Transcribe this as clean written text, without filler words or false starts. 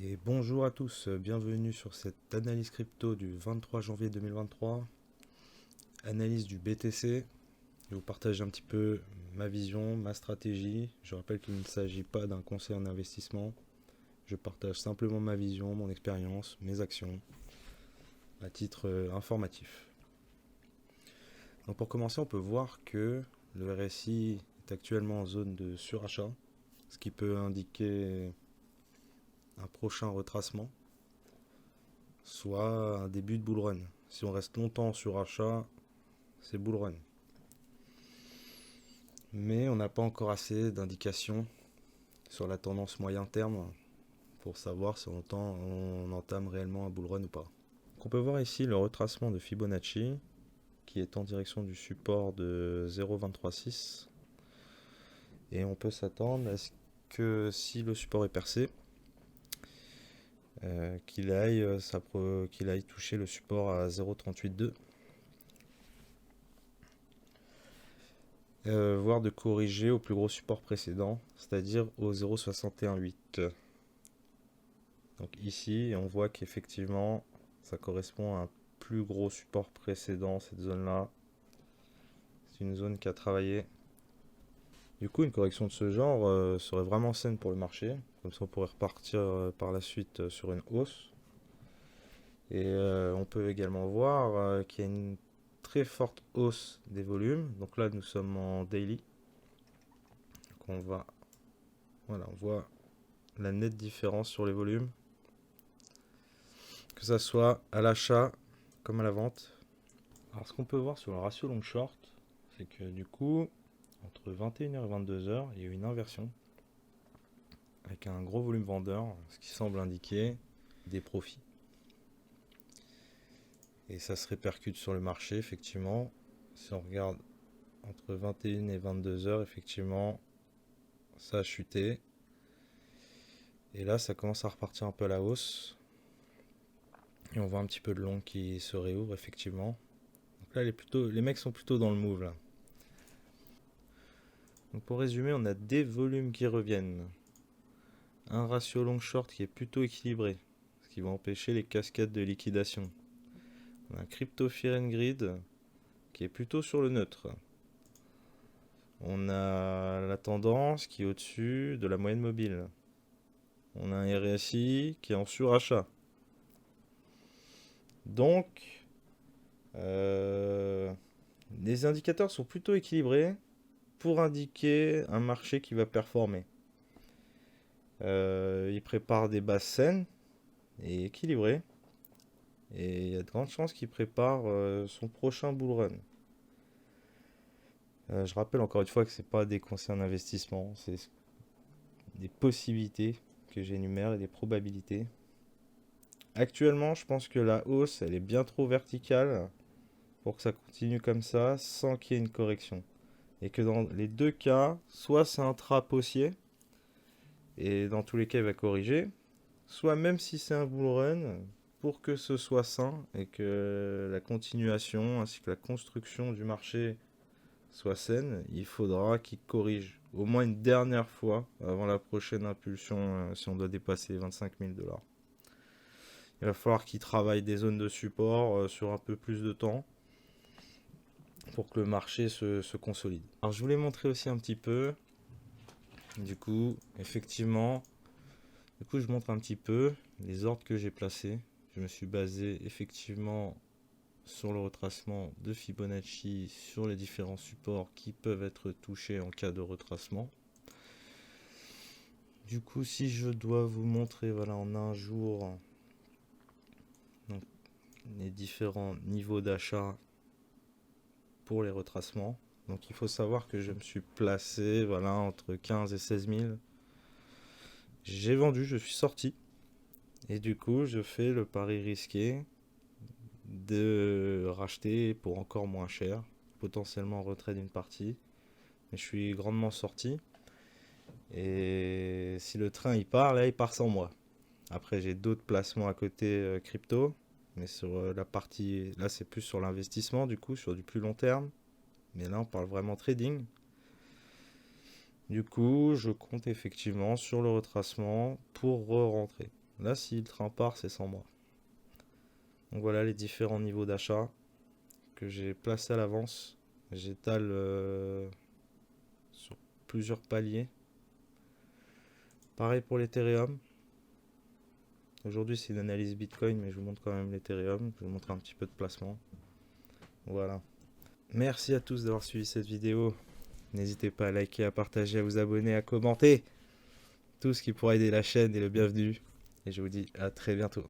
Et bonjour à tous, bienvenue sur cette analyse crypto du 23 janvier 2023, analyse du BTC. Je vais vous partager un petit peu ma vision, ma stratégie. Je rappelle qu'il ne s'agit pas d'un conseil en investissement. Je partage simplement ma vision, mon expérience, mes actions, à titre informatif. Donc pour commencer, on peut voir que le RSI est actuellement en zone de surachat, ce qui peut indiquer un prochain retracement, soit un début de bull run. Si on reste longtemps sur achat, c'est bull run. Mais on n'a pas encore assez d'indications sur la tendance moyen terme pour savoir si on entame réellement un bull run ou pas. Donc on peut voir ici le retracement de Fibonacci qui est en direction du support de 0,236 et on peut s'attendre à ce que si le support est percé, qu'il aille toucher le support à 0,382, voire de corriger au plus gros support précédent, c'est-à-dire au 0,618. Donc ici, on voit qu'effectivement, ça correspond à un plus gros support précédent, cette zone-là. C'est une zone qui a travaillé. Du coup, une correction de ce genre serait vraiment saine pour le marché. Comme ça, on pourrait repartir par la suite sur une hausse. Et on peut également voir qu'il y a une très forte hausse des volumes. Donc là, nous sommes en daily. Donc on voit la nette différence sur les volumes. Que ça soit à l'achat comme à la vente. Alors ce qu'on peut voir sur le ratio long short, c'est que du coup, entre 21h et 22h, il y a eu une inversion avec un gros volume vendeur, ce qui semble indiquer des profits. Et ça se répercute sur le marché, effectivement. Si on regarde entre 21 et 22h, effectivement, ça a chuté. Et là, ça commence à repartir un peu à la hausse. Et on voit un petit peu de long qui se réouvre, effectivement. Donc là, les mecs sont plutôt dans le move, là. Donc pour résumer, on a des volumes qui reviennent. Un ratio long short qui est plutôt équilibré, ce qui va empêcher les cascades de liquidation. On a un crypto fear and greed qui est plutôt sur le neutre. On a la tendance qui est au-dessus de la moyenne mobile. On a un RSI qui est en surachat. Donc, les indicateurs sont plutôt équilibrés pour indiquer un marché qui va performer. Il prépare des bases saines et équilibrées. Et il y a de grandes chances qu'il prépare son prochain bull run. Je rappelle encore une fois que ce n'est pas des conseils en investissement, c'est des possibilités que j'énumère et des probabilités. Actuellement, je pense que la hausse, elle est bien trop verticale pour que ça continue comme ça sans qu'il y ait une correction. Et que dans les deux cas, soit c'est un trap haussier, et dans tous les cas, il va corriger, soit même si c'est un bull run, pour que ce soit sain et que la continuation ainsi que la construction du marché soit saine, il faudra qu'il corrige au moins une dernière fois avant la prochaine impulsion si on doit dépasser 25 000 $. Il va falloir qu'il travaille des zones de support sur un peu plus de temps pour que le marché se consolide. Alors je voulais montrer aussi un petit peu, du coup, effectivement, je montre un petit peu les ordres que j'ai placés. Je me suis basé effectivement sur le retracement de Fibonacci sur les différents supports qui peuvent être touchés en cas de retracement. Du coup, si je dois vous montrer voilà, en un jour donc, les différents niveaux d'achat pour les retracements. Donc il faut savoir que je me suis placé voilà, entre 15 et 16 000. J'ai vendu, je suis sorti. Et du coup, je fais le pari risqué de racheter pour encore moins cher, potentiellement en retrait d'une partie. Mais je suis grandement sorti. Et si le train il part, là il part sans moi. Après j'ai d'autres placements à côté crypto. Mais sur la partie, là c'est plus sur l'investissement du coup, sur du plus long terme. Mais là on parle vraiment trading. Du coup je compte effectivement sur le retracement pour re-rentrer. Là, si le train part, c'est sans moi. Donc voilà les différents niveaux d'achat que j'ai placés à l'avance. J'étale sur plusieurs paliers. Pareil pour l'Ethereum. Aujourd'hui, c'est une analyse Bitcoin, mais je vous montre quand même l'Ethereum. Je vous montre un petit peu de placement. Voilà. Merci à tous d'avoir suivi cette vidéo. N'hésitez pas à liker, à partager, à vous abonner, à commenter. Tout ce qui pourra aider la chaîne est le bienvenu. Et je vous dis à très bientôt.